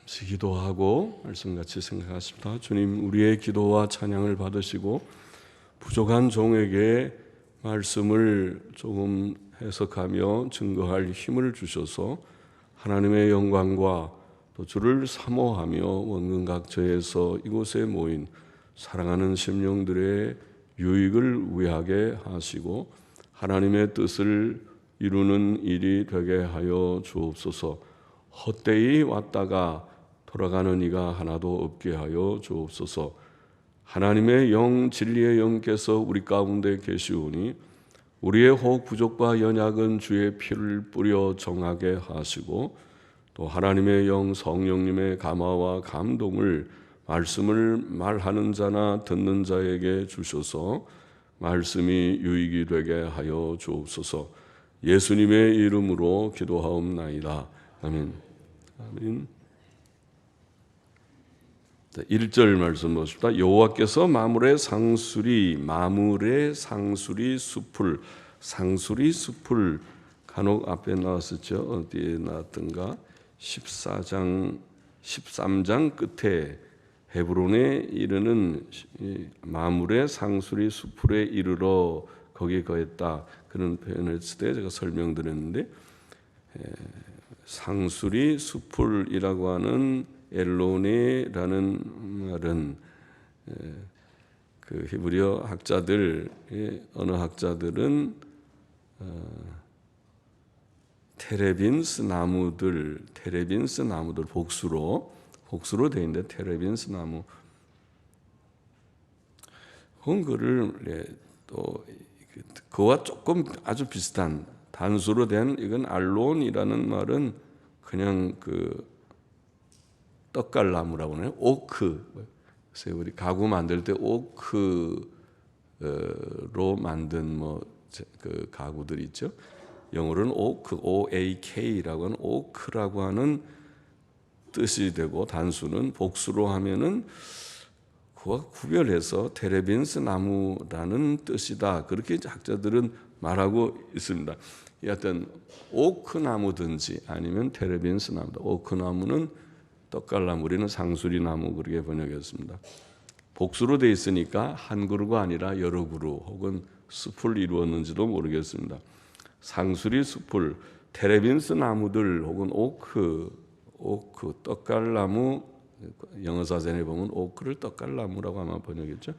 기도하고 말씀같이 생각하십니다. 주님, 우리의 기도와 찬양을 받으시고 부족한 종에게 말씀을 조금 해석하며 증거할 힘을 주셔서 하나님의 영광과 또 주를 사모하며 원근각처에서 이곳에 모인 사랑하는 심령들의 유익을 위하게 하시고 하나님의 뜻을 이루는 일이 되게 하여 주옵소서. 헛되이 왔다가 돌아가는 이가 하나도 없게 하여 주옵소서. 하나님의 영, 진리의 영께서 우리 가운데 계시오니 우리의 혹 부족과 연약은 주의 피를 뿌려 정하게 하시고 또 하나님의 영, 성령님의 감화와 감동을 말씀을 말하는 자나 듣는 자에게 주셔서 말씀이 유익이 되게 하여 주옵소서. 예수님의 이름으로 기도하옵나이다. 아멘. 아멘. 1절 말씀 보십시다. 여호와께서 마물의 상수리 숲을, 상수리 숲을 간혹 앞에 나왔었죠. 어디에 나왔던가? 13장 끝에 헤브론에 이르는 마물의 상수리 숲에 이르러 거기에 거했다. 그런 표현을 했을 때 제가 설명드렸는데 상수리 숲을이라고 하는 엘로네라는 말은 그 히브리어 학자들, 언어 학자들은 테레빈스 나무들 복수로 되어 있는데 테레빈스 나무 그거를 또 그와 조금 아주 비슷한 단수로 된 이건 알론이라는 말은 그냥 그 떡갈나무라고 하나요? 오크. 그래서 우리 가구 만들 때 오크로 만든 그 가구들 있죠. 영어로는 오크, OAK라고 하는 오크라고 하는 뜻이 되고 단수는 복수로 하면은 그와 구별해서 테레빈스 나무라는 뜻이다. 그렇게 학자들은 말하고 있습니다. 여하튼 오크 나무든지 아니면 테레빈스 나무다. 오크 나무는 떡갈나무, 우리는 상수리 나무 그렇게 번역했습니다. 복수로 되어 있으니까 한 그루가 아니라 여러 그루 혹은 숲을 이루었는지도 모르겠습니다. 상수리 숲을, 테레빈스 나무들 혹은 오크, 떡갈나무, 영어 사전에 보면 오크를 떡갈나무라고 아마 번역했죠.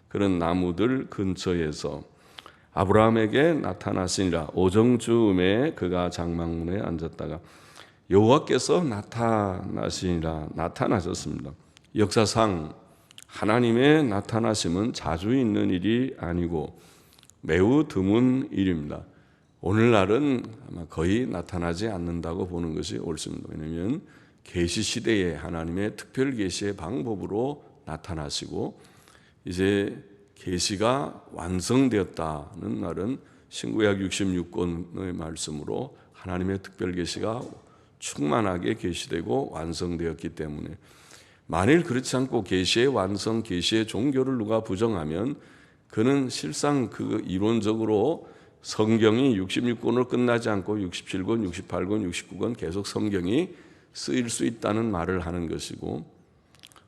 그런 나무들 근처에서 아브라함에게 나타나시니라. 오정주음에 그가 장막문에 앉았다가 여호와께서 나타나셨습니다. 역사상 하나님의 나타나심은 자주 있는 일이 아니고 매우 드문 일입니다. 오늘날은 아마 거의 나타나지 않는다고 보는 것이 옳습니다. 왜냐하면 계시 시대에 하나님의 특별 계시의 방법으로 나타나시고 이제 계시가 완성되었다는 말은 신구약 66권의 말씀으로 하나님의 특별 계시가 충만하게 계시되고 완성되었기 때문에 만일 그렇지 않고 계시의 완성, 계시의 종교를 누가 부정하면 그는 실상 그 이론적으로 성경이 66권으로 끝나지 않고 67권, 68권, 69권 계속 성경이 쓰일 수 있다는 말을 하는 것이고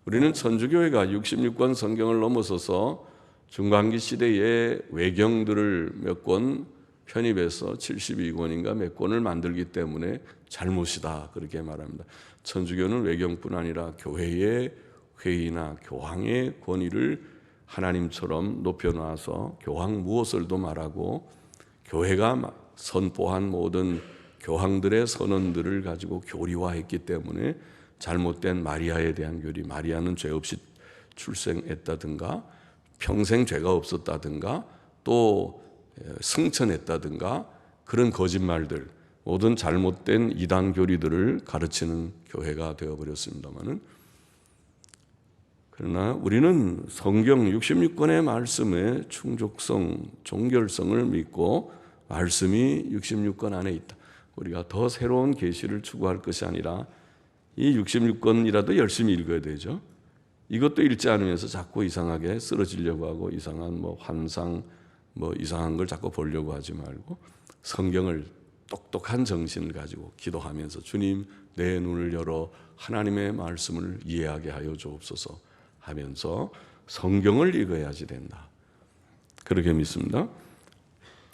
우리는 천주교회가 66권 성경을 넘어서서 중간기 시대의 외경들을 몇 권 편입해서 72권인가 몇 권을 만들기 때문에 잘못이다 그렇게 말합니다. 천주교는 외경뿐 아니라 교회의 회의나 교황의 권위를 하나님처럼 높여놔서 교황 무엇을도 말하고 교회가 선포한 모든 교황들의 선언들을 가지고 교리화했기 때문에 잘못된 마리아에 대한 교리, 마리아는 죄 없이 출생했다든가 평생 죄가 없었다든가 또 승천했다든가 그런 거짓말들, 모든 잘못된 이단 교리들을 가르치는 교회가 되어버렸습니다마는 그러나 우리는 성경 66권의 말씀의 충족성, 종결성을 믿고 말씀이 66권 안에 있다. 우리가 더 새로운 계시를 추구할 것이 아니라 이 66권이라도 열심히 읽어야 되죠. 이것도 읽지 않으면서 자꾸 이상하게 쓰러지려고 하고 이상한 환상 이상한 걸 자꾸 보려고 하지 말고 성경을 똑똑한 정신을 가지고 기도하면서 주님 내 눈을 열어 하나님의 말씀을 이해하게 하여 주옵소서 하면서 성경을 읽어야지 된다. 그렇게 믿습니다.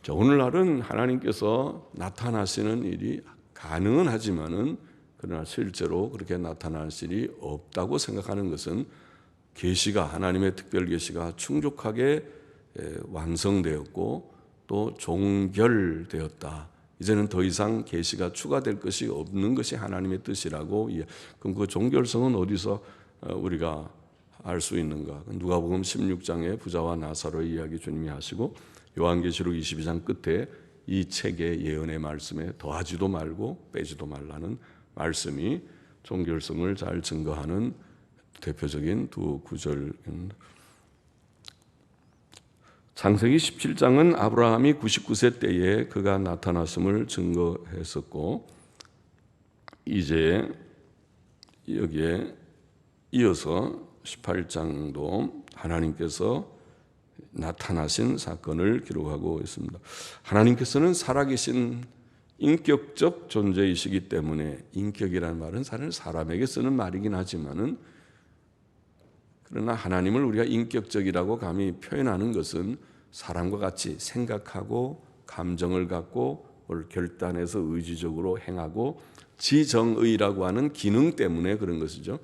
자, 오늘날은 하나님께서 나타나시는 일이 가능은 하지만은 그러나 실제로 그렇게 나타날 일이 없다고 생각하는 것은 계시가, 하나님의 특별 계시가 충족하게 완성되었고 또 종결되었다. 이제는 더 이상 계시가 추가될 것이 없는 것이 하나님의 뜻이라고. 그럼 그 종결성은 어디서 우리가 알 수 있는가? 누가복음 16장에 부자와 나사로의 이야기 주님이 하시고 요한계시록 22장 끝에 이 책의 예언의 말씀에 더하지도 말고 빼지도 말라는 말씀이 종결성을 잘 증거하는 대표적인 두 구절입니다. 창세기 17장은 아브라함이 99세 때에 그가 나타났음을 증거했었고, 이제 여기에 이어서 18장도 하나님께서 나타나신 사건을 기록하고 있습니다. 하나님께서는 살아계신 인격적 존재이시기 때문에, 인격이라는 말은 사람에게 쓰는 말이긴 하지만은, 그러나 하나님을 우리가 인격적이라고 감히 표현하는 것은 사람과 같이 생각하고 감정을 갖고 뭘 결단해서 의지적으로 행하고 지정의라고 하는 기능 때문에 그런 것이죠.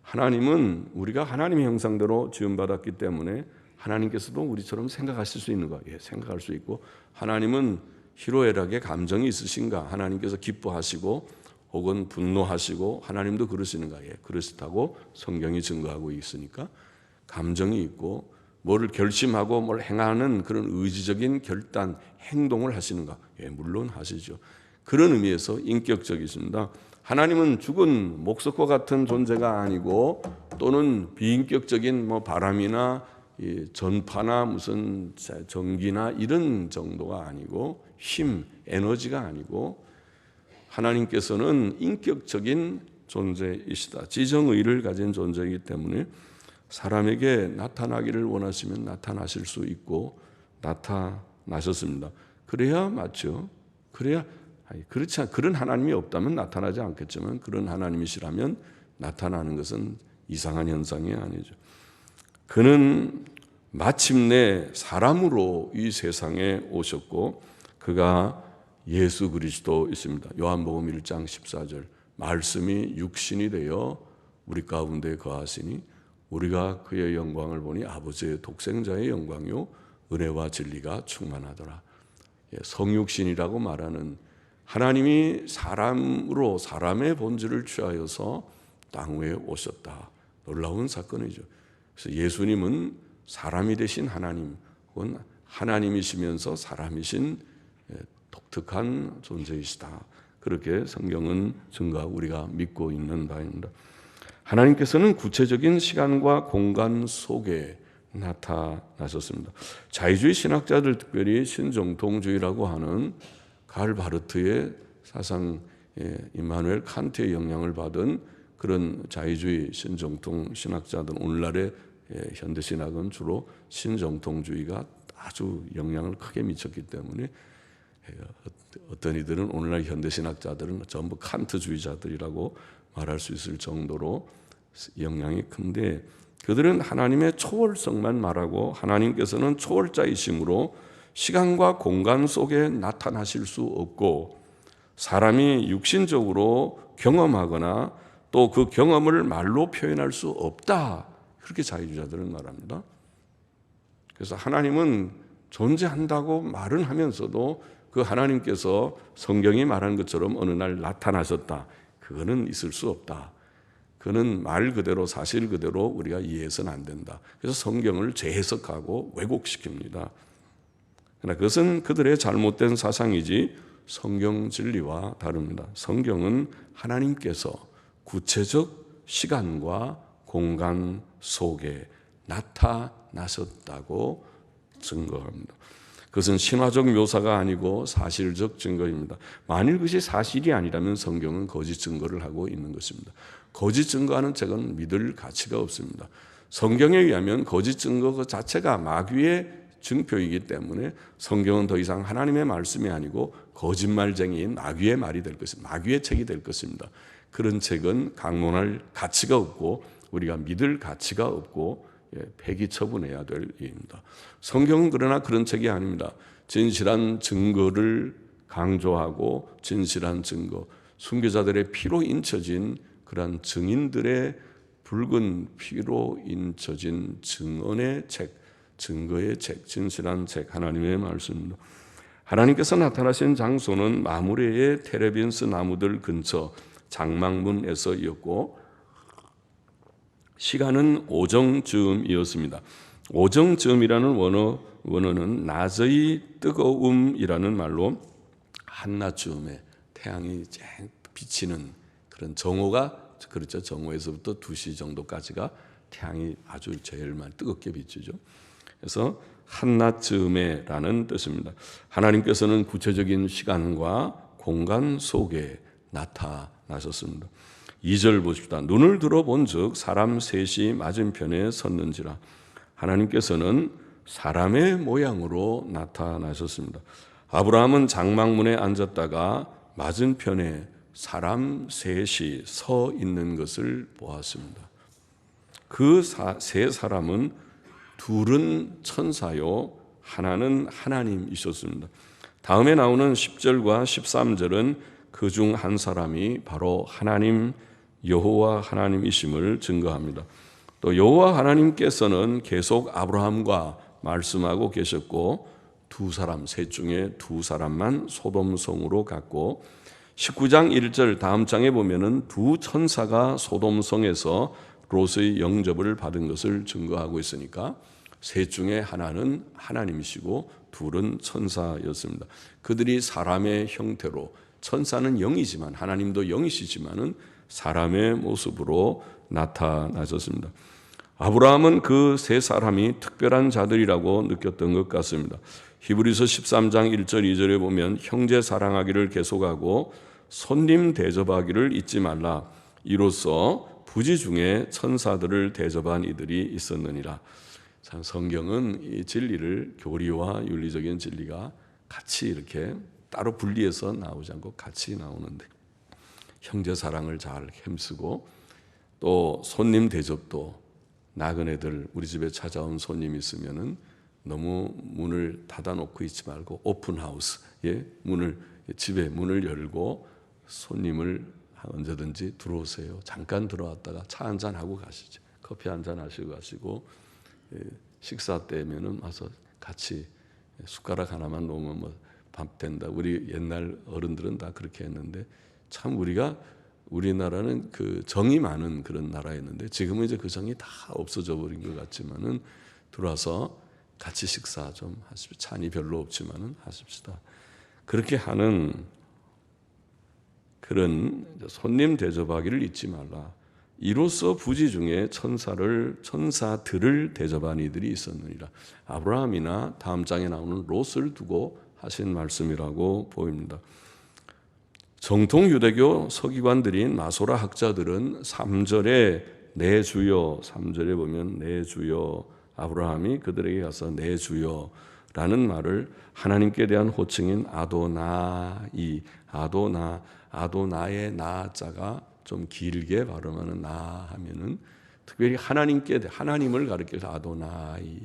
하나님은 우리가 하나님의 형상대로 지음받았기 때문에 하나님께서도 우리처럼 생각하실 수 있는 거예요. 생각할 수 있고, 하나님은 희로애락의 감정이 있으신가? 하나님께서 기뻐하시고 혹은 분노하시고 하나님도 그러시는가? 그러시다고 성경이 증거하고 있으니까 감정이 있고 뭐를 결심하고 뭘 행하는 그런 의지적인 결단, 행동을 하시는가? 물론 하시죠. 그런 의미에서 인격적이십니다. 하나님은 죽은 목석과 같은 존재가 아니고 또는 비인격적인 바람이나 전파나 무슨 전기나 이런 정도가 아니고 힘, 에너지가 아니고 하나님께서는 인격적인 존재이시다. 지정의를 가진 존재이기 때문에 사람에게 나타나기를 원하시면 나타나실 수 있고 나타나셨습니다. 그래야 맞죠. 그렇지 않, 그런 하나님이 없다면 나타나지 않겠지만 그런 하나님이시라면 나타나는 것은 이상한 현상이 아니죠. 그는 마침내 사람으로 이 세상에 오셨고 그가 예수 그리스도이십니다. 요한복음 1장 14절 말씀이 육신이 되어 우리 가운데 거하시니 우리가 그의 영광을 보니 아버지의 독생자의 영광이요 은혜와 진리가 충만하더라. 성육신이라고 말하는 하나님이 사람으로 사람의 본질을 취하여서 땅 위에 오셨다. 놀라운 사건이죠. 그래서 예수님은 사람이 되신 하나님, 혹은 하나님이시면서 사람이신 독특한 존재이시다. 그렇게 성경은 증거하고 우리가 믿고 있는 바입니다. 하나님께서는 구체적인 시간과 공간 속에 나타나셨습니다. 자유주의 신학자들, 특별히 신정통주의라고 하는 karl 바르트의 사상, 임마누엘 칸트의 영향을 받은 그런 자유주의 신정통 신학자들, 오늘날의 현대신학은 주로 신정통주의가 아주 영향을 크게 미쳤기 때문에 어떤 이들은 오늘날 현대신학자들은 전부 칸트주의자들이라고 말할 수 있을 정도로 영향이 큰데, 그들은 하나님의 초월성만 말하고 하나님께서는 초월자이심으로 시간과 공간 속에 나타나실 수 없고 사람이 육신적으로 경험하거나 또 그 경험을 말로 표현할 수 없다. 그렇게 자유주의자들은 말합니다. 그래서 하나님은 존재한다고 말은 하면서도 그 하나님께서 성경이 말한 것처럼 어느 날 나타나셨다. 그거는 있을 수 없다. 그는 말 그대로 사실 그대로 우리가 이해해서는 안 된다. 그래서 성경을 재해석하고 왜곡시킵니다. 그러나 그것은 그들의 잘못된 사상이지 성경 진리와 다릅니다. 성경은 하나님께서 구체적 시간과 공간 속에 나타나셨다고 증거합니다. 그것은 신화적 묘사가 아니고 사실적 증거입니다. 만일 그것이 사실이 아니라면 성경은 거짓 증거를 하고 있는 것입니다. 거짓 증거하는 책은 믿을 가치가 없습니다. 성경에 의하면 거짓 증거 그 자체가 마귀의 증표이기 때문에 성경은 더 이상 하나님의 말씀이 아니고 거짓말쟁이인 마귀의 말이 될 것입니다. 마귀의 책이 될 것입니다. 그런 책은 강론할 가치가 없고 우리가 믿을 가치가 없고 폐기 처분해야 될 일입니다. 성경은 그러나 그런 책이 아닙니다. 진실한 증거를 강조하고 진실한 증거, 순교자들의 피로 인쳐진 그러한 증인들의 붉은 피로 인쳐진 증언의 책, 증거의 책, 진실한 책, 하나님의 말씀입니다. 하나님께서 나타나신 장소는 마므레의 테레빈스 나무들 근처 장막문에서였고 시간은 오정즈음이었습니다. 오정즈음이라는 원어는 낮의 뜨거움이라는 말로 한낮즈음에 태양이 쨍 비치는 그런 정오가 그렇죠. 정오에서부터 2시 정도까지가 태양이 아주 제일 많이 뜨겁게 비추죠. 그래서 한낮즈음에라는 뜻입니다. 하나님께서는 구체적인 시간과 공간 속에 나타나셨습니다. 2절 보십시다. 눈을 들어본 즉 사람 셋이 맞은편에 섰는지라. 하나님께서는 사람의 모양으로 나타나셨습니다. 아브라함은 장막문에 앉았다가 맞은편에 사람 셋이 서 있는 것을 보았습니다. 그 세 사람은 둘은 천사요 하나는 하나님이셨습니다. 다음에 나오는 10절과 13절은 그 중 한 사람이 바로 하나님 여호와 하나님이심을 증거합니다. 또 여호와 하나님께서는 계속 아브라함과 말씀하고 계셨고 셋 중에 두 사람만 소돔성으로 갔고 19장 1절 다음 장에 보면은 두 천사가 소돔성에서 롯의 영접을 받은 것을 증거하고 있으니까 셋 중에 하나는 하나님이시고 둘은 천사였습니다. 그들이 사람의 형태로 천사는 영이지만 하나님도 영이시지만은 사람의 모습으로 나타나셨습니다. 아브라함은 그 세 사람이 특별한 자들이라고 느꼈던 것 같습니다. 히브리서 13장 1절 2절에 보면 형제 사랑하기를 계속하고 손님 대접하기를 잊지 말라. 이로써 부지 중에 천사들을 대접한 이들이 있었느니라. 참 성경은 이 진리를 교리와 윤리적인 진리가 같이 이렇게 따로 분리해서 나오지 않고 같이 나오는데 형제 사랑을 잘 힘쓰고 또 손님 대접도 나그네들 우리 집에 찾아온 손님 있으면은 너무 문을 닫아놓고 있지 말고 오픈하우스에 집에 문을 열고 손님을 언제든지 들어오세요. 잠깐 들어왔다가 차 한잔 하고 가시죠. 커피 한잔 하시고 가시고 식사 때면은 와서 같이 숟가락 하나만 놓으면 밥 된다. 우리 옛날 어른들은 다 그렇게 했는데 참 우리나라는 그 정이 많은 그런 나라였는데 지금은 이제 그 정이 다 없어져 버린 것 같지만은 들어와서 같이 식사 좀 하십시오. 찬이 별로 없지만은 하십시다. 그렇게 하는 그런 손님 대접하기를 잊지 말라. 이로써 부지 중에 천사들을 대접한 이들이 있었느니라. 아브라함이나 다음 장에 나오는 롯을 두고 하신 말씀이라고 보입니다. 정통 유대교 서기관들인 마소라 학자들은 3절에 내 주여 3절에 보면 내 주여 아브라함이 그들에게 가서 내 주여라는 말을 하나님께 대한 호칭인 아도나의 나자가 좀 길게 발음하는 나 하면은 특별히 하나님을 가리켜서 아도나이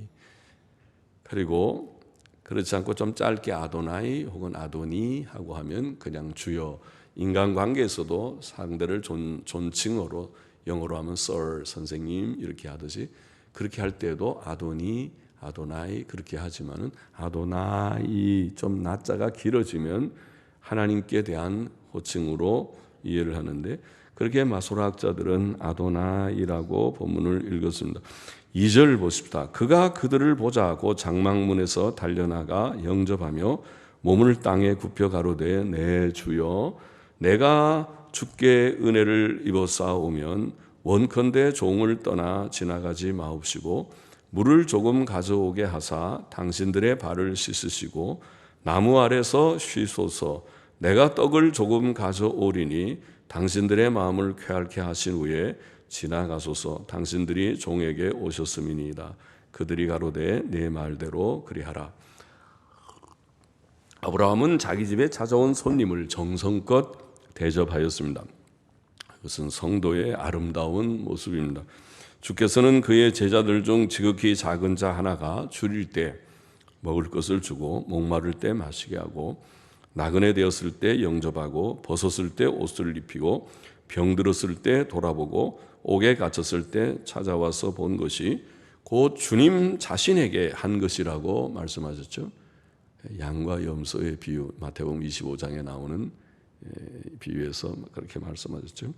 그리고 그렇지 않고 좀 짧게 아도나이 혹은 아도니 하고 하면 그냥 주여. 인간관계에서도 상대를 존칭어로 영어로 하면 sir, 선생님 이렇게 하듯이 그렇게 할 때에도 아도니, 아도나이 그렇게 하지만은 아도나이 좀 나자가 길어지면 하나님께 대한 호칭으로 이해를 하는데 그렇게 마소라 학자들은 아도나이라고 본문을 읽었습니다. 2절 보십시다. 그가 그들을 보자 고 장막문에서 달려나가 영접하며 몸을 땅에 굽혀 가로되 내 주여 내가 주께 은혜를 입어 싸우면 원컨대 종을 떠나 지나가지 마옵시고 물을 조금 가져오게 하사 당신들의 발을 씻으시고 나무 아래서 쉬소서. 내가 떡을 조금 가져오리니 당신들의 마음을 쾌활케 하신 후에 지나가소서. 당신들이 종에게 오셨음이니이다. 그들이 가로되 네 말대로 그리하라. 아브라함은 자기 집에 찾아온 손님을 정성껏 대접하였습니다. 그것은 성도의 아름다운 모습입니다. 주께서는 그의 제자들 중 지극히 작은 자 하나가 줄일 때 먹을 것을 주고 목마를 때 마시게 하고 나그네 되었을 때 영접하고 벗었을 때 옷을 입히고 병들었을 때 돌아보고 옥에 갇혔을 때 찾아와서 본 것이 곧 주님 자신에게 한 것이라고 말씀하셨죠. 양과 염소의 비유, 마태복음 25장에 나오는 비유에서 그렇게 말씀하셨죠.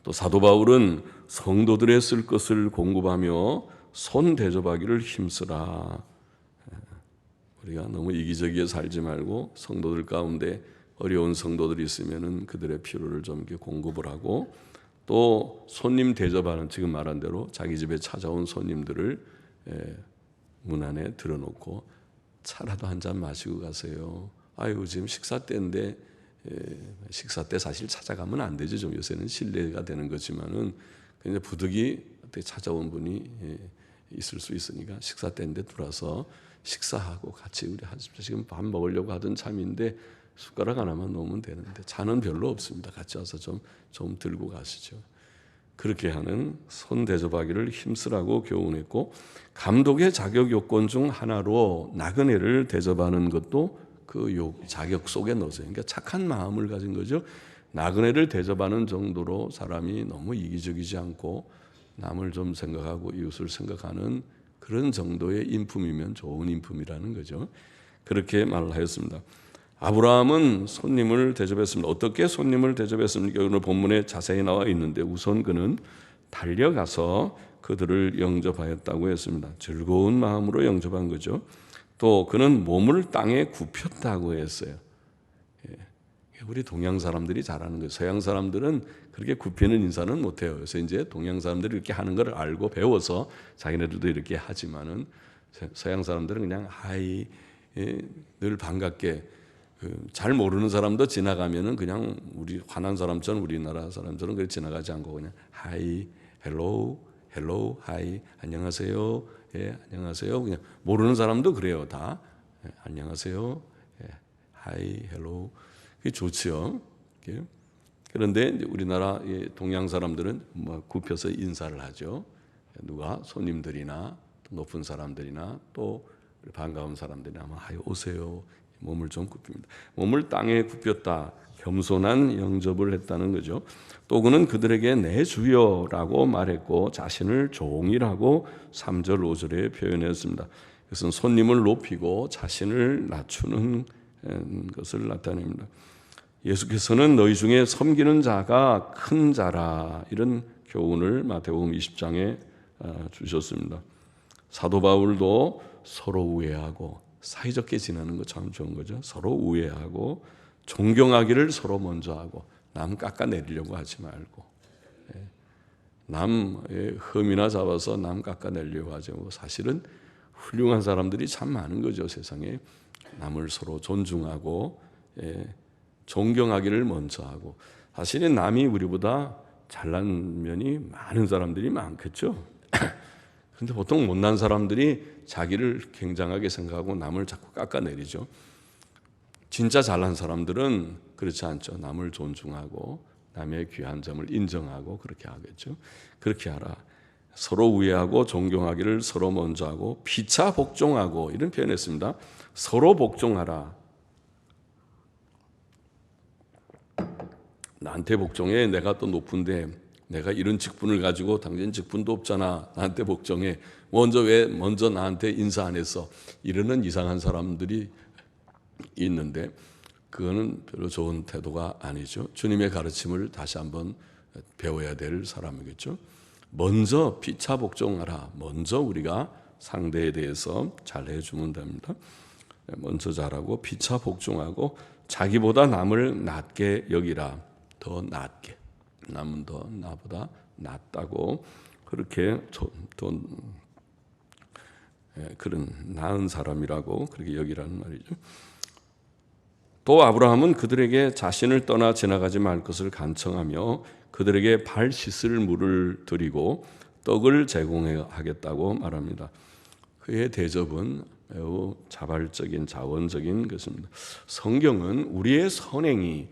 또 사도 바울은 성도들의 쓸 것을 공급하며 손 대접하기를 힘쓰라. 우리가 너무 이기적이게 살지 말고 성도들 가운데 어려운 성도들이 있으면은 그들의 필요를 좀 이렇게 공급을 하고, 또 손님 대접하는, 지금 말한 대로 자기 집에 찾아온 손님들을 문 안에 들어놓고 차라도 한 잔 마시고 가세요. 아이고 지금 식사 때인데, 식사 때 사실 찾아가면 안 되죠. 좀 요새는 실례가 되는 거지만은 그냥 부득이 찾아온 분이 있을 수 있으니까 식사 때인데 들어와서 식사하고 같이 우리 하십시오. 지금 밥 먹으려고 하던 참인데 숟가락 하나만 놓으면 되는데 잔은 별로 없습니다. 같이 와서 좀 들고 가시죠. 그렇게 하는 손 대접하기를 힘쓰라고 교훈했고, 감독의 자격 요건 중 하나로 나그네를 대접하는 것도 그 자격 속에 넣어져요. 그러니까 착한 마음을 가진 거죠. 나그네를 대접하는 정도로 사람이 너무 이기적이지 않고 남을 좀 생각하고 이웃을 생각하는 그런 정도의 인품이면 좋은 인품이라는 거죠. 그렇게 말을 하였습니다. 아브라함은 손님을 대접했습니다. 어떻게 손님을 대접했습니까? 오늘 본문에 자세히 나와 있는데 우선 그는 달려가서 그들을 영접하였다고 했습니다. 즐거운 마음으로 영접한 거죠. 또 그는 몸을 땅에 굽혔다고 했어요. 우리 동양 사람들이 잘하는 거예요. 서양 사람들은 그렇게 굽히는 인사는 못해요. 그래서 이제 동양 사람들이 이렇게 하는 걸 알고 배워서 자기네들도 이렇게 하지만은 서양 사람들은 그냥 하이, 늘 반갑게, 잘 모르는 사람도 지나가면은 그냥 우리 화난 사람처럼, 우리나라 사람처럼 그렇게 지나가지 않고 그냥 하이, 헬로, 하이, 안녕하세요, 예, 안녕하세요. 그냥 모르는 사람도 그래요, 다. 예, 안녕하세요, 예, 하이, 헬로. 그게 좋지요. 그런데 우리나라 동양 사람들은 뭐 굽혀서 인사를 하죠. 누가 손님들이나 또 높은 사람들이나 또 반가운 사람들이나 하여 오세요. 몸을 좀 굽힙니다. 몸을 땅에 굽혔다. 겸손한 영접을 했다는 거죠. 또 그는 그들에게 내 주여라고 말했고 자신을 종이라고 3절 5절에 표현했습니다. 그것은 손님을 높이고 자신을 낮추는 것을 나타냅니다. 예수께서는 너희 중에 섬기는 자가 큰 자라, 이런 교훈을 마태복음 20장에 주셨습니다. 사도 바울도 서로 우애하고, 사이좋게 지내는 거 참 좋은 거죠. 서로 우애하고 존경하기를 서로 먼저 하고, 남 깎아내리려고 하지 말고, 남의 흠이나 잡아서 남 깎아내리려고 하지 말고, 사실은 훌륭한 사람들이 참 많은 거죠. 세상에 남을 서로 존중하고 존경하기를 먼저 하고, 사실은 남이 우리보다 잘난 면이 많은 사람들이 많겠죠. 그런데 보통 못난 사람들이 자기를 굉장하게 생각하고 남을 자꾸 깎아내리죠. 진짜 잘난 사람들은 그렇지 않죠. 남을 존중하고 남의 귀한 점을 인정하고 그렇게 하겠죠. 그렇게 하라. 서로 우애하고 존경하기를 서로 먼저 하고 피차 복종하고, 이런 표현했습니다. 서로 복종하라. 나한테 복종해. 내가 또 높은데, 내가 이런 직분을 가지고 당신 직분도 없잖아. 나한테 복종해. 왜 먼저 나한테 인사 안 했어? 이러는 이상한 사람들이 있는데 그거는 별로 좋은 태도가 아니죠. 주님의 가르침을 다시 한번 배워야 될 사람이겠죠. 먼저 피차 복종하라. 먼저 우리가 상대에 대해서 잘 해주면 됩니다. 먼저 잘하고 피차 복종하고 자기보다 남을 낮게 여기라. 더 낮게. 남은 더 나보다 낫다고, 그렇게 그런 나은 사람이라고 그렇게 여기라는 말이죠. 또 아브라함은 그들에게 자신을 떠나 지나가지 말 것을 간청하며 그들에게 발 씻을 물을 드리고 떡을 제공하겠다고 말합니다. 그의 대접은 매우 자발적인, 자원적인 것입니다. 성경은 우리의 선행이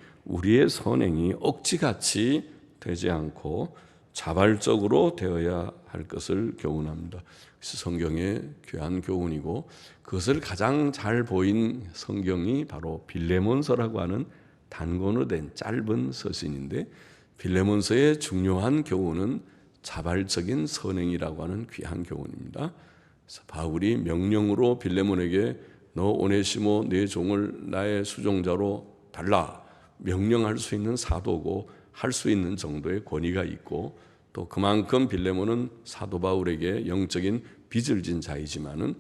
억지같이 되지 않고 자발적으로 되어야 할 것을 교훈합니다. 그래서 성경의 귀한 교훈이고 그것을 가장 잘 보인 성경이 바로 빌레몬서라고 하는 단권으로 된 짧은 서신인데 빌레몬서의 중요한 교훈은 자발적인 선행이라고 하는 귀한 교훈입니다. 그래서 바울이 명령으로 빌레몬에게 너 오네시모 내 종을 나의 수종자로 달라 명령할 수 있는 사도고 할 수 있는 정도의 권위가 있고 또 그만큼 빌레몬은 사도 바울에게 영적인 빚을 진 자이지만은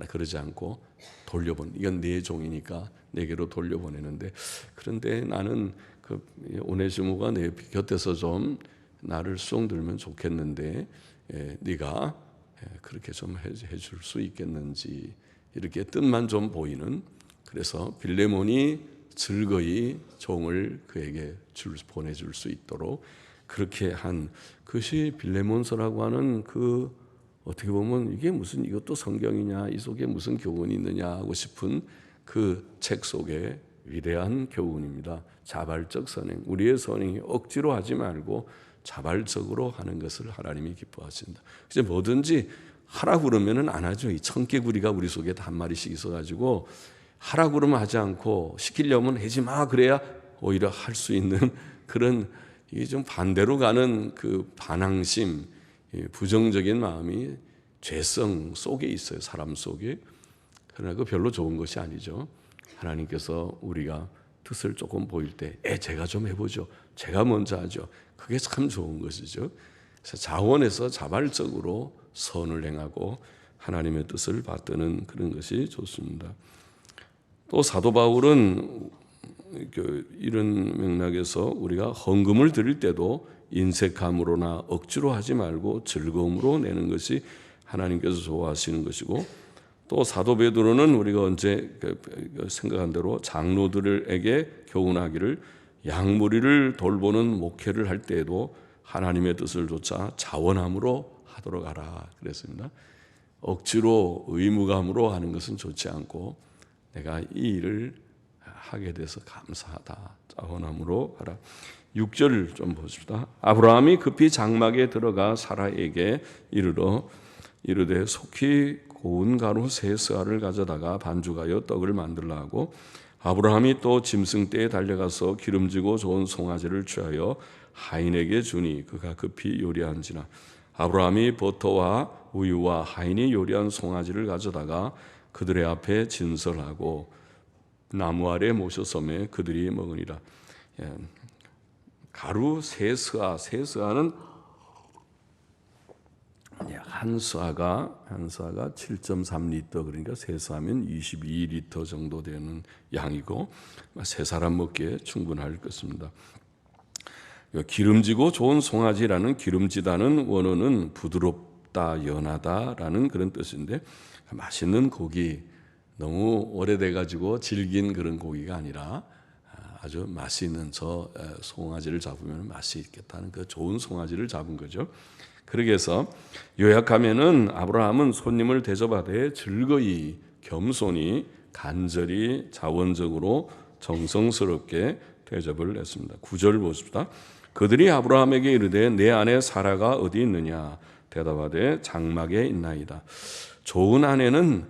그러지 않고 돌려보내. 이건 내 종이니까 내게로 돌려보내는데 그런데 나는 그 오네시모가 내 곁에서 좀 나를 수용들면 좋겠는데 네가 그렇게 좀 해줄 수 있겠는지 이렇게 뜻만 좀 보이는 그래서 빌레몬이 즐거이 종을 그에게 보내줄 수 있도록 그렇게 한 그것이 빌레몬서라고 하는 그 어떻게 보면 이게 무슨 이것도 성경이냐 이 속에 무슨 교훈이 있느냐 하고 싶은 그 책 속에 위대한 교훈입니다. 자발적 선행, 우리의 선행이 억지로 하지 말고 자발적으로 하는 것을 하나님이 기뻐하신다. 이제 뭐든지 하라고 그러면은 안 하죠. 이 청개구리가 우리 속에 한 마리씩 있어가지고 하라고 그러면 하지 않고 시키려면 하지 마 그래야 오히려 할 수 있는 그런 이게 좀 반대로 가는 그 반항심, 부정적인 마음이 죄성 속에 있어요. 사람 속에. 그러나 그 별로 좋은 것이 아니죠. 하나님께서 우리가 뜻을 조금 보일 때 제가 좀 해보죠. 제가 먼저 하죠. 그게 참 좋은 것이죠. 그래서 자원해서 자발적으로 선을 행하고 하나님의 뜻을 받드는 그런 것이 좋습니다. 또 사도 바울은 이런 맥락에서 우리가 헌금을 드릴 때도 인색함으로나 억지로 하지 말고 즐거움으로 내는 것이 하나님께서 좋아하시는 것이고 또 사도 베드로는 우리가 언제 생각한 대로 장로들에게 교훈하기를 양무리를 돌보는 목회를 할 때에도 하나님의 뜻을 좇아 자원함으로 하도록 하라 그랬습니다. 억지로 의무감으로 하는 것은 좋지 않고 내가 이 일을 하게 돼서 감사하다. 자원함으로 하라. 6절 좀 보십시다. 아브라함이 급히 장막에 들어가 사라에게 이르되 속히 고운 가루 세 스아를 가져다가 반죽하여 떡을 만들라 하고 아브라함이 또 짐승떼에 달려가서 기름지고 좋은 송아지를 취하여 하인에게 주니 그가 급히 요리한지라. 아브라함이 버터와 우유와 하인이 요리한 송아지를 가져다가 그들의 앞에 진설하고 나무 아래 모셔섬에 그들이 먹으니라. 가루 세 스아는 한 스아가 7.3리터 그러니까 세 스아면 22리터 정도 되는 양이고 세 사람 먹기에 충분할 것입니다. 기름지고 좋은 송아지라는 기름지다는 원어는 부드럽다, 연하다라는 그런 뜻인데 맛있는 고기 너무 오래돼 가지고 질긴 그런 고기가 아니라 아주 맛이 있는 저 송아지를 잡으면 맛이 있겠다는 그 좋은 송아지를 잡은 거죠. 그러기 위해서 요약하면은 아브라함은 손님을 대접하되 즐거이 겸손히 간절히 자원적으로 정성스럽게 대접을 했습니다. 9절 보십시다. 그들이 아브라함에게 이르되 내 아내 사라가 어디 있느냐 대답하되 장막에 있나이다. 좋은 아내는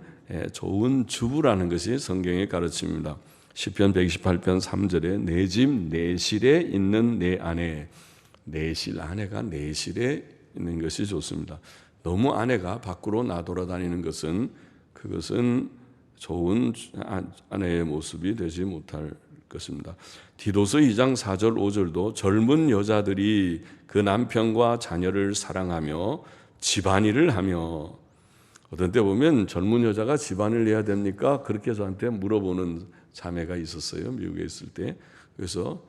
좋은 주부라는 것이 성경의 가르침입니다. 시편 128편 3절에 내 집 내실에 있는 내 아내, 내실 아내가 내실에 있는 것이 좋습니다. 너무 아내가 밖으로 나돌아다니는 것은 그것은 좋은 아내의 모습이 되지 못할 것입니다. 디도서 2장 4절 5절도 젊은 여자들이 그 남편과 자녀를 사랑하며 집안일을 하며 어떤 때 보면 젊은 여자가 집안일 해야 됩니까? 그렇게 저한테 물어보는 자매가 있었어요. 미국에 있을 때. 그래서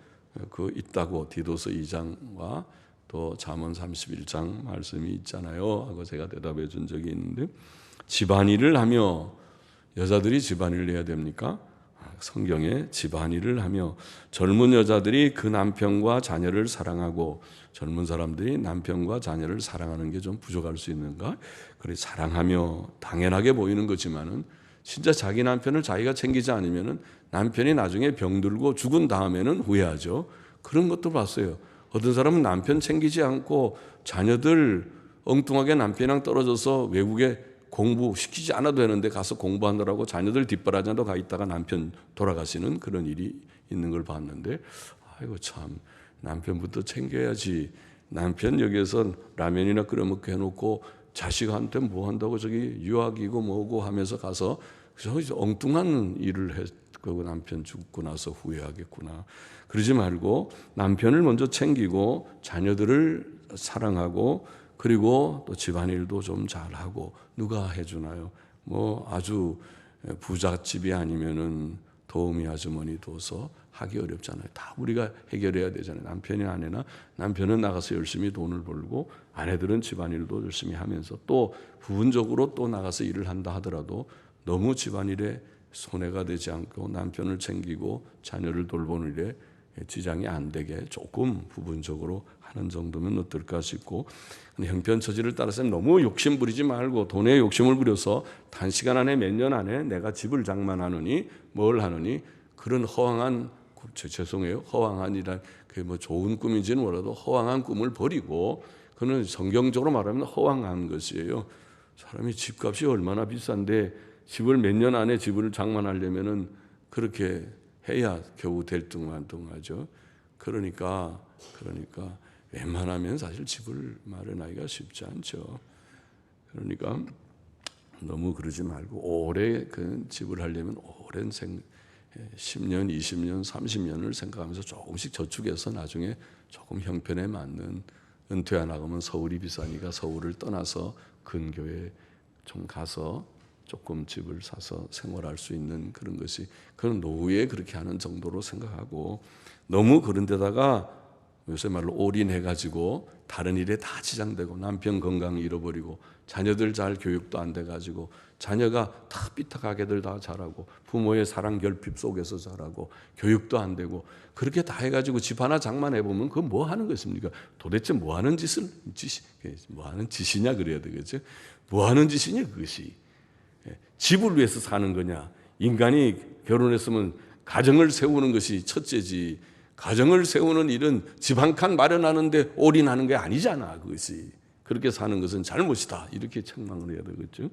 그 있다고 디도서 2장과 또 잠언 31장 말씀이 있잖아요 하고 제가 대답해 준 적이 있는데 집안일을 하며 여자들이 집안일을 해야 됩니까? 성경에 집안일을 하며 젊은 여자들이 그 남편과 자녀를 사랑하고 젊은 사람들이 남편과 자녀를 사랑하는 게 좀 부족할 수 있는가? 그래 사랑하며 당연하게 보이는 거지만은 진짜 자기 남편을 자기가 챙기지 않으면은 남편이 나중에 병들고 죽은 다음에는 후회하죠. 그런 것도 봤어요. 어떤 사람은 남편 챙기지 않고 자녀들 엉뚱하게 남편이랑 떨어져서 외국에 공부시키지 않아도 되는데 가서 공부하느라고 자녀들 뒷바라지로 가 있다가 남편 돌아가시는 그런 일이 있는 걸 봤는데, 아이고 참, 남편부터 챙겨야지. 남편 여기에서 라면이나 끓여 먹게 해놓고 자식한테 뭐 한다고 저기 유학이고 뭐고 하면서 가서 엉뚱한 일을 했고 남편 죽고 나서 후회하겠구나. 그러지 말고 남편을 먼저 챙기고 자녀들을 사랑하고 그리고 또 집안일도 좀 잘하고. 누가 해주나요? 뭐 아주 부잣집이 아니면은 도우미 아주머니 둬서 하기 어렵잖아요. 다 우리가 해결해야 되잖아요. 남편이 아내나 남편은 나가서 열심히 돈을 벌고 아내들은 집안일도 열심히 하면서 또 부분적으로 또 나가서 일을 한다 하더라도 너무 집안일에 손해가 되지 않고 남편을 챙기고 자녀를 돌보는 일에 지장이 안 되게 조금 부분적으로 하는 정도면 어떨까 싶고, 형편 처지를 따라서 너무 욕심 부리지 말고 돈에 욕심을 부려서 단시간 안에 몇 년 안에 내가 집을 장만하느니 뭘 하느니 그런 허황한, 죄송해요, 허황한이란 그게 뭐 좋은 꿈인지는 몰라도 허황한 꿈을 버리고, 그는 성경적으로 말하면 허황한 것이에요. 사람이 집값이 얼마나 비싼데 집을 몇 년 안에 집을 장만하려면은 그렇게 해야 겨우 될뚱만뚱하죠. 그러니까 웬만하면 사실 집을 마련하기가 쉽지 않죠. 그러니까 너무 그러지 말고 오래 그 집을 하려면 오랜 10년, 20년, 30년을 생각하면서 조금씩 저축해서 나중에 조금 형편에 맞는, 은퇴 안 하면 서울이 비싸니까 서울을 떠나서 근교에 좀 가서 조금 집을 사서 생활할 수 있는 그런 것이, 그런 노후에 그렇게 하는 정도로 생각하고, 너무 그런 데다가 요새 말로 올인해가지고 다른 일에 다 지장되고 남편 건강 잃어버리고 자녀들 잘 교육도 안 돼가지고 자녀가 다 삐딱하게들 다 자라고 부모의 사랑 결핍 속에서 자라고 교육도 안 되고 그렇게 다 해가지고 집 하나 장만해보면 그건 뭐 하는 것입니까? 도대체 뭐 하는 짓이냐 그래야 되겠죠? 뭐 하는 짓이냐 그것이. 집을 위해서 사는 거냐? 인간이 결혼했으면 가정을 세우는 것이 첫째지. 가정을 세우는 일은 집 한 칸 마련하는데 올인하는 게 아니잖아. 그것이. 그렇게 사는 것은 잘못이다. 이렇게 책망을 해야 되겠죠.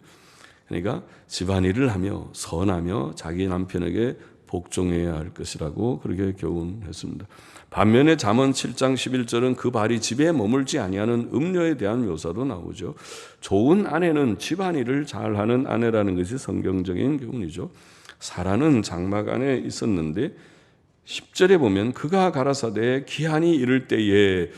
그러니까 집안일을 하며 선하며 자기 남편에게 복종해야 할 것이라고 그렇게 교훈했습니다. 반면에 잠언 7장 11절은 그 발이 집에 머물지 아니하는 음녀에 대한 묘사도 나오죠. 좋은 아내는 집안일을 잘하는 아내라는 것이 성경적인 교훈이죠. 사라는 장막 안에 있었는데 10절에 보면 그가 가라사대 기한이 이를 때에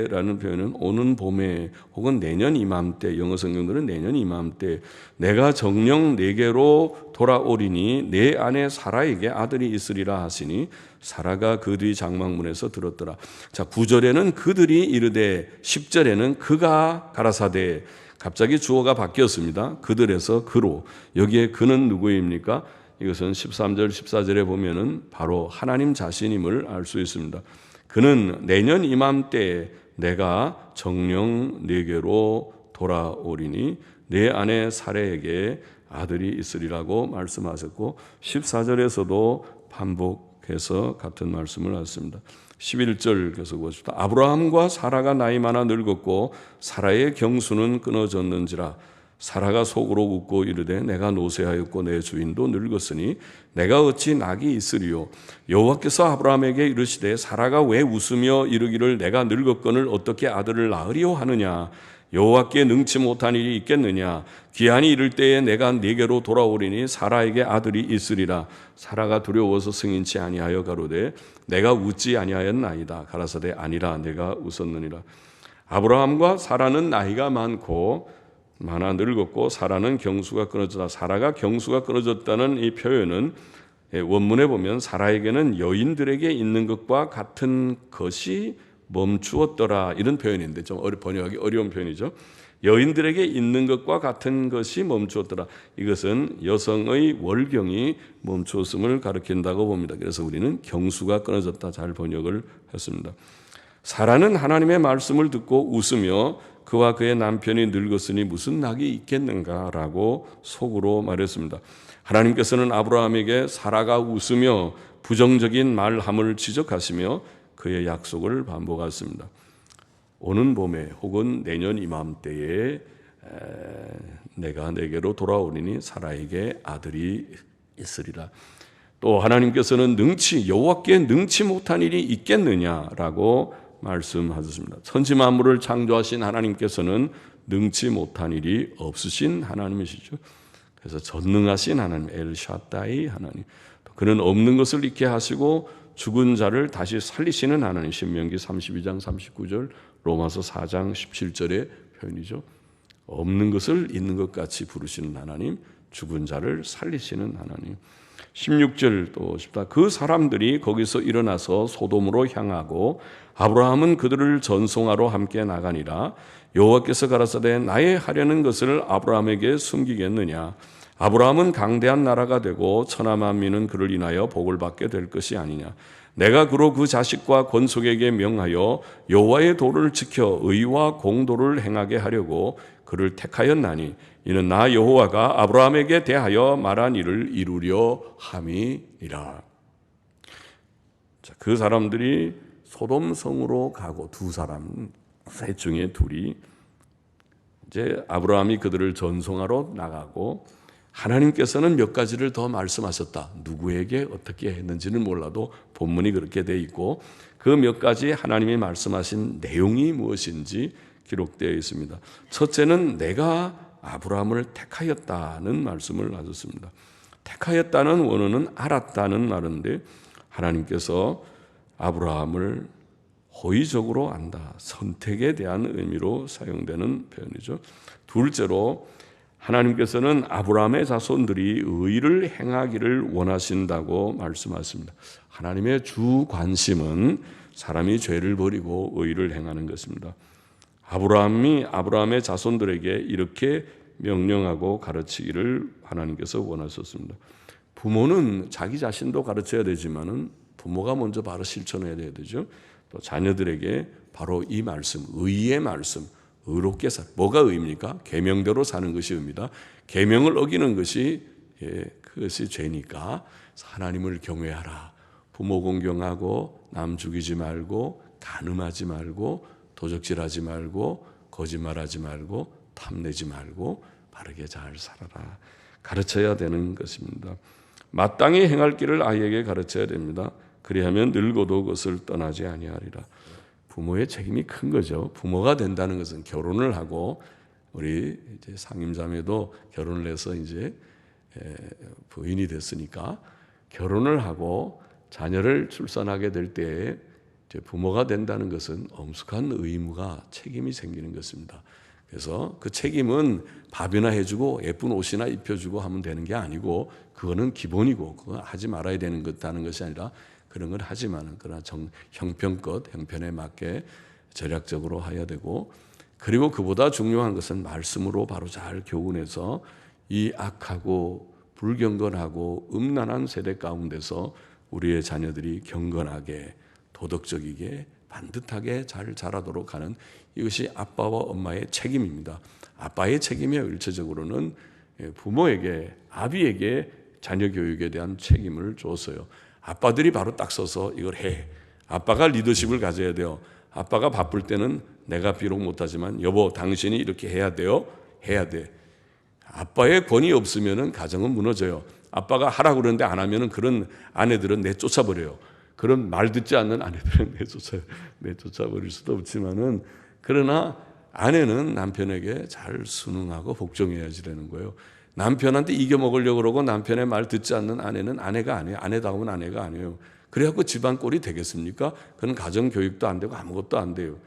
라는 표현은 오는 봄에 혹은 내년 이맘때, 영어 성경들은 내년 이맘때 내가 정녕 내게로 돌아오리니 내 아내 사라에게 아들이 있으리라 하시니 사라가 그 뒤 장막문에서 들었더라. 자, 9절에는 그들이 이르되 10절에는 그가 가라사대, 갑자기 주어가 바뀌었습니다. 그들에서 그로. 여기에 그는 누구입니까? 이것은 13절, 14절에 보면은 바로 하나님 자신임을 알 수 있습니다. 그는 내년 이맘때에 내가 정녕 네게로 돌아오리니 내 아내 사레에게 아들이 있으리라고 말씀하셨고 14절에서도 반복해서 같은 말씀을 하셨습니다. 11절 계속 보십시다. 아브라함과 사라가 나이 많아 늙었고 사라의 경수는 끊어졌는지라. 사라가 속으로 웃고 이르되 내가 노쇠하였고 내 주인도 늙었으니 내가 어찌 낙이 있으리요. 여호와께서 아브라함에게 이르시되 사라가 왜 웃으며 이르기를 내가 늙었거늘 어떻게 아들을 낳으리요 하느냐. 여호와께 능치 못한 일이 있겠느냐. 기한이 이를 때에 내가 네게로 돌아오리니 사라에게 아들이 있으리라. 사라가 두려워서 승인치 아니하여 가로되 내가 웃지 아니하였나이다. 가라사대 아니라 내가 웃었느니라. 아브라함과 사라는 나이가 많아 늙었고 사라는 경수가 끊어졌다. 사라가 경수가 끊어졌다는 이 표현은 원문에 보면 사라에게는 여인들에게 있는 것과 같은 것이 멈추었더라 이런 표현인데 좀 번역하기 어려운 표현이죠. 여인들에게 있는 것과 같은 것이 멈추었더라. 이것은 여성의 월경이 멈추었음을 가리킨다고 봅니다. 그래서 우리는 경수가 끊어졌다 잘 번역을 했습니다. 사라는 하나님의 말씀을 듣고 웃으며 그와 그의 남편이 늙었으니 무슨 낙이 있겠는가라고 속으로 말했습니다. 하나님께서는 아브라함에게 사라가 웃으며 부정적인 말함을 지적하시며 그의 약속을 반복했습니다. 오는 봄에 혹은 내년 이맘때에 내가 내게로 돌아오리니 사라에게 아들이 있으리라. 또 하나님께서는 여호와께 능치 못한 일이 있겠느냐라고 말씀하셨습니다. 천지 만물을 창조하신 하나님께서는 능치 못한 일이 없으신 하나님이시죠. 그래서 전능하신 하나님, 엘샤다이 하나님, 그는 없는 것을 있게 하시고 죽은 자를 다시 살리시는 하나님, 신명기 32장 39절, 로마서 4장 17절의 표현이죠. 없는 것을 있는 것 같이 부르시는 하나님, 죽은 자를 살리시는 하나님. 16절 또 싶다. 그 사람들이 거기서 일어나서 소돔으로 향하고 아브라함은 그들을 전송하러 함께 나가니라. 여호와께서 가라사대 나의 하려는 것을 아브라함에게 숨기겠느냐. 아브라함은 강대한 나라가 되고 천하 만민은 그를 인하여 복을 받게 될 것이 아니냐. 내가 그로 그 자식과 권속에게 명하여 여호와의 도를 지켜 의와 공도를 행하게 하려고 그를 택하였나니 이는 나 여호와가 아브라함에게 대하여 말한 일을 이루려 함이니라. 자, 그 사람들이 소돔 성으로 가고 두 사람, 셋 중에 둘이 이제 아브라함이 그들을 전송하러 나가고 하나님께서는 몇 가지를 더 말씀하셨다. 누구에게 어떻게 했는지는 몰라도 본문이 그렇게 돼 있고 그 몇 가지 하나님이 말씀하신 내용이 무엇인지 기록되어 있습니다. 첫째는 내가 아브라함을 택하였다는 말씀을 하셨습니다. 택하였다는 원어는 알았다는 말인데 하나님께서 아브라함을 호의적으로 안다. 선택에 대한 의미로 사용되는 표현이죠. 둘째로 하나님께서는 아브라함의 자손들이 의를 행하기를 원하신다고 말씀하십니다. 하나님의 주 관심은 사람이 죄를 버리고 의를 행하는 것입니다. 아브라함이 아브라함의 자손들에게 이렇게 명령하고 가르치기를 하나님께서 원하셨습니다. 부모는 자기 자신도 가르쳐야 되지만은 부모가 먼저 바로 실천해야 되죠. 또 자녀들에게 바로 이 말씀, 의의 말씀, 의롭게 뭐가 의입니까? 계명대로 사는 것이 의입니다. 계명을 어기는 것이 그것이 죄니까 하나님을 경외하라. 부모 공경하고 남 죽이지 말고 간음하지 말고 도적질하지 말고 거짓말하지 말고 탐내지 말고 바르게 잘 살아라. 가르쳐야 되는 것입니다. 마땅히 행할 길을 아이에게 가르쳐야 됩니다. 그리하면 늙어도 그것을 떠나지 아니하리라. 부모의 책임이 큰 거죠. 부모가 된다는 것은 결혼을 하고 우리 이제 상임자매도 결혼을 해서 이제 부인이 됐으니까 결혼을 하고 자녀를 출산하게 될 때에 부모가 된다는 것은 엄숙한 의무가 책임이 생기는 것입니다. 그래서 그 책임은 밥이나 해주고 예쁜 옷이나 입혀주고 하면 되는 게 아니고 그거는 기본이고 그거 하지 말아야 되는 것다는 것이 아니라 그런 걸 하지만은 그러나 형편껏 형편에 맞게 절약적으로 해야 되고 그리고 그보다 중요한 것은 말씀으로 바로 잘 교훈해서 이 악하고 불경건하고 음란한 세대 가운데서 우리의 자녀들이 경건하게 도덕적이게 반듯하게 잘 자라도록 하는 이것이 아빠와 엄마의 책임입니다. 아빠의 책임이요. 일차적으로는 부모에게 아비에게 자녀 교육에 대한 책임을 줬어요. 아빠들이 바로 딱 서서 이걸 해. 아빠가 리더십을 가져야 돼요. 아빠가 바쁠 때는 내가 비록 못하지만 여보 당신이 이렇게 해야 돼요. 해야 돼. 아빠의 권위 없으면은 가정은 무너져요. 아빠가 하라고 그러는데 안 하면은 그런 아내들은 내쫓아버려요. 그런 말 듣지 않는 아내들은 내쫓아버릴 수도 없지만은 그러나 아내는 남편에게 잘 순응하고 복종해야지 되는 거예요. 남편한테 이겨먹으려고 그러고 남편의 말 듣지 않는 아내는 아내가 아니에요. 아내다움은 아내가 아니에요. 그래갖고 집안 꼴이 되겠습니까? 그건 가정교육도 안 되고 아무것도 안 돼요.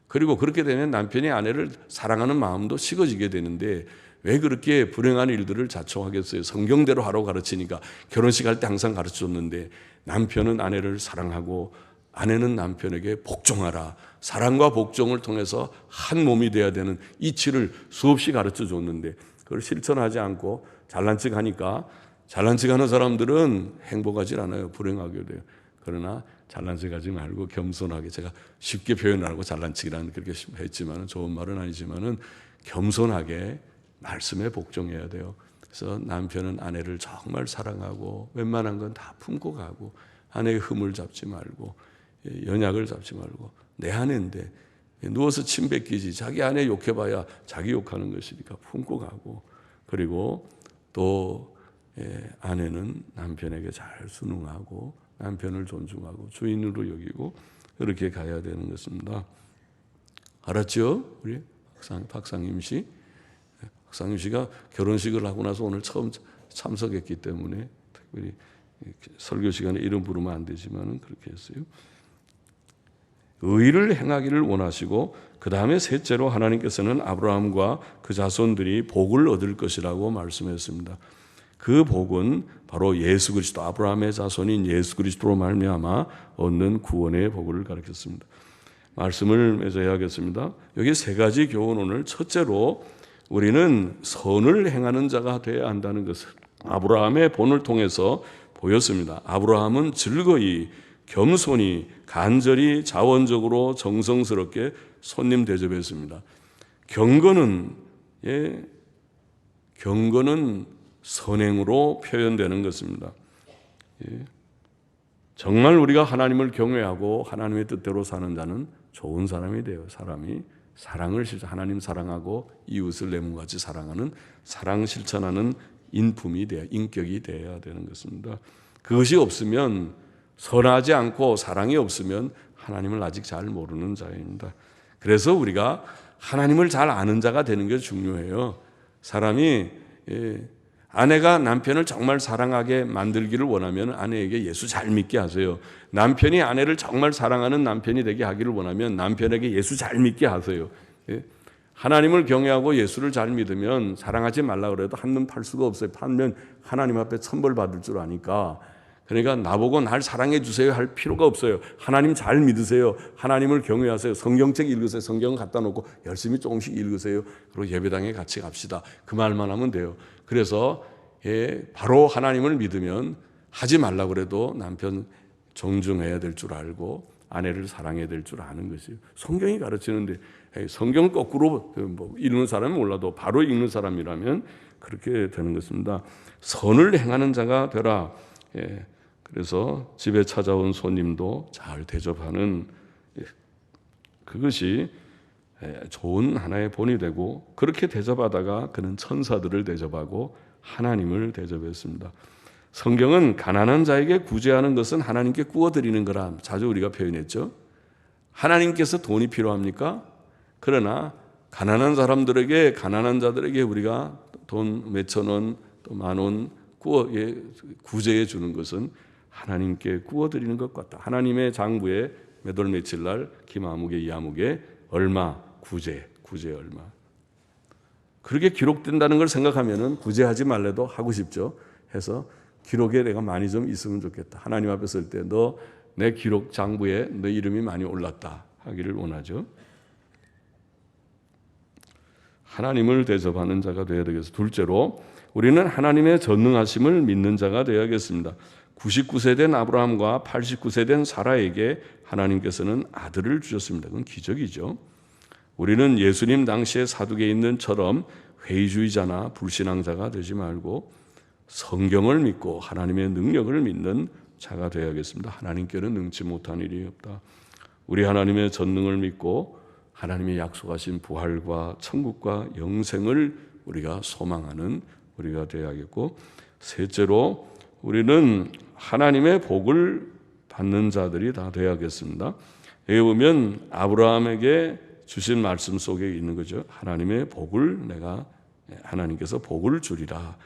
그리고 그렇게 되면 남편이 아내를 사랑하는 마음도 식어지게 되는데 왜 그렇게 불행한 일들을 자초하겠어요? 성경대로 하라고 가르치니까 결혼식 할 때 항상 가르쳐줬는데 남편은 아내를 사랑하고 아내는 남편에게 복종하라. 사랑과 복종을 통해서 한 몸이 돼야 되는 이치를 수없이 가르쳐줬는데 그걸 실천하지 않고 잘난 척 하니까 잘난 척 하는 사람들은 행복하지 않아요. 불행하게 돼요. 그러나 잘난 척 하지 말고 겸손하게 제가 쉽게 표현하고 잘난 척이라는 그렇게 했지만 좋은 말은 아니지만은 겸손하게 말씀에 복종해야 돼요. 그래서 남편은 아내를 정말 사랑하고 웬만한 건 다 품고 가고 아내의 흠을 잡지 말고 연약을 잡지 말고 내 아내인데 누워서 침 뱉기지 자기 아내 욕해봐야 자기 욕하는 것이니까 품고 가고, 그리고 또 아내는 남편에게 잘 순응하고 남편을 존중하고 주인으로 여기고 그렇게 가야 되는 것입니다. 알았죠? 우리 박상임 씨. 박상임 씨가 결혼식을 하고 나서 오늘 처음 참석했기 때문에 특별히 설교 시간에 이름 부르면 안 되지만 그렇게 했어요. 의를 행하기를 원하시고 그 다음에 셋째로 하나님께서는 아브라함과 그 자손들이 복을 얻을 것이라고 말씀했습니다. 그 복은 바로 예수 그리스도, 아브라함의 자손인 예수 그리스도로 말미암아 얻는 구원의 복을 가르쳤습니다. 말씀을 맺어야 하겠습니다. 여기 세 가지 교훈, 오늘 첫째로 우리는 선을 행하는 자가 되어야 한다는 것을 아브라함의 본을 통해서 보였습니다. 아브라함은 즐거이, 겸손히, 간절히, 자원적으로, 정성스럽게 손님 대접했습니다. 경건은 선행으로 표현되는 것입니다. 정말 우리가 하나님을 경외하고 하나님의 뜻대로 사는 자는 좋은 사람이 돼요. 사람이 사랑을 하나님 사랑하고 이웃을 내 몸같이 사랑하는, 사랑 실천하는 인품이 돼야, 인격이 돼야 되는 것입니다. 그것이 없으면, 선하지 않고 사랑이 없으면 하나님을 아직 잘 모르는 자입니다. 그래서 우리가 하나님을 잘 아는 자가 되는 게 중요해요. 사람이 아내가 남편을 정말 사랑하게 만들기를 원하면 아내에게 예수 잘 믿게 하세요. 남편이 아내를 정말 사랑하는 남편이 되게 하기를 원하면 남편에게 예수 잘 믿게 하세요. 하나님을 경외하고 예수를 잘 믿으면 사랑하지 말라 그래도 한눈 팔 수가 없어요. 팔면 하나님 앞에 천벌 받을 줄 아니까. 그러니까 나보고 날 사랑해 주세요 할 필요가 없어요. 하나님 잘 믿으세요. 하나님을 경외하세요. 성경책 읽으세요. 성경 갖다 놓고 열심히 조금씩 읽으세요. 그리고 예배당에 같이 갑시다. 그 말만 하면 돼요. 그래서 바로 하나님을 믿으면 하지 말라고 그래도 남편 존중해야 될 줄 알고 아내를 사랑해야 될 줄 아는 것이에요. 성경이 가르치는데 성경을 거꾸로 읽는 사람은 몰라도 바로 읽는 사람이라면 그렇게 되는 것입니다. 선을 행하는 자가 되라. 그래서 집에 찾아온 손님도 잘 대접하는 그것이 좋은 하나의 본이 되고, 그렇게 대접하다가 그는 천사들을 대접하고 하나님을 대접했습니다. 성경은 가난한 자에게 구제하는 것은 하나님께 구워드리는 거라 자주 우리가 표현했죠. 하나님께서 돈이 필요합니까? 그러나 가난한 사람들에게, 가난한 자들에게 우리가 돈 몇천 원, 또 만 원 구제해 주는 것은 하나님께 구워드리는 것 같다. 하나님의 장부에 몇 월 며칠 날 김아무개 이아무개 얼마 구제 얼마, 그렇게 기록된다는 걸 생각하면은 구제하지 말래도 하고 싶죠. 해서 기록에 내가 많이 좀 있으면 좋겠다. 하나님 앞에 설 때 너 내 기록 장부에 너 이름이 많이 올랐다 하기를 원하죠. 하나님을 대접하는 자가 되어야 되겠습니다. 둘째로 우리는 하나님의 전능하심을 믿는 자가 되어야겠습니다. 99세 된 아브라함과 89세 된 사라에게 하나님께서는 아들을 주셨습니다. 그건 기적이죠. 우리는 예수님 당시에 사두개인들처럼 회의주의자나 불신앙자가 되지 말고 성경을 믿고 하나님의 능력을 믿는 자가 되어야겠습니다. 하나님께는 능치 못한 일이 없다. 우리 하나님의 전능을 믿고 하나님의 약속하신 부활과 천국과 영생을 우리가 소망하는 우리가 되어야겠고, 셋째로 우리는 하나님의 복을 받는 자들이 다 되어야겠습니다. 여기 보면 아브라함에게 주신 말씀 속에 있는 거죠. 하나님의 복을 내가, 하나님께서 복을 주리라.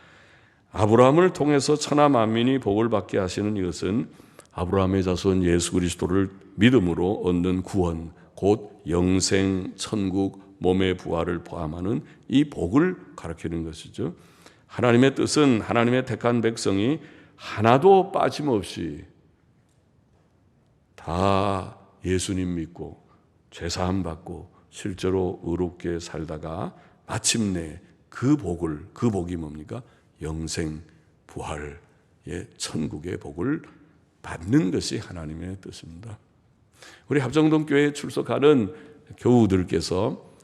아브라함을 통해서 천하 만민이 복을 받게 하시는 이것은 아브라함의 자손 예수 그리스도를 믿음으로 얻는 구원, 곧 영생, 천국, 몸의 부활을 포함하는 이 복을 가르치는 것이죠. 하나님의 뜻은 하나님의 택한 백성이 하나도 빠짐없이 다 예수님 믿고 죄사함 받고 실제로 의롭게 살다가 마침내 그 복이 뭡니까? 영생, 부활의 천국의 복을 받는 것이 하나님의 뜻입니다. 우리 합정동교회에 출석하는 교우들께서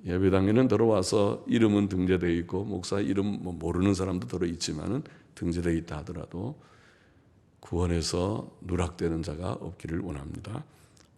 예배당에는 들어와서 이름은 등재되어 있고 목사 이름 모르는 사람도 들어있지만은 등재되어 있다 하더라도 구원에서 누락되는 자가 없기를 원합니다.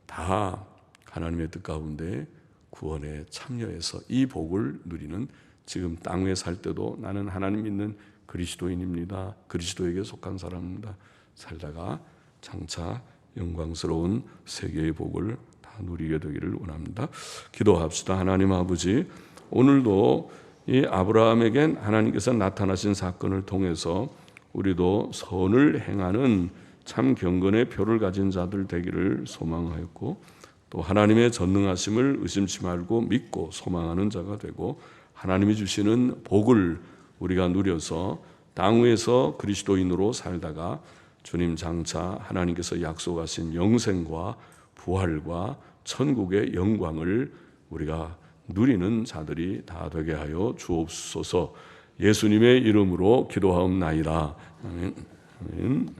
다 하나님의 뜻 가운데 구원에 참여해서 이 복을 누리는, 지금 땅 위에 살 때도 나는 하나님 믿는 그리스도인입니다, 그리스도에게 속한 사람입니다, 살다가 장차 영광스러운 세계의 복을 다 누리게 되기를 원합니다. 기도합시다. 하나님 아버지, 오늘도 이 아브라함에겐 하나님께서 나타나신 사건을 통해서 우리도 선을 행하는 참 경건의 표를 가진 자들 되기를 소망하였고, 또 하나님의 전능하심을 의심치 말고 믿고 소망하는 자가 되고, 하나님이 주시는 복을 우리가 누려서 땅 위에서 그리스도인으로 살다가 주님 장차 하나님께서 약속하신 영생과 부활과 천국의 영광을 우리가 누리는 자들이 다 되게 하여 주옵소서. 예수님의 이름으로 기도하옵나이다. 아멘. 아멘.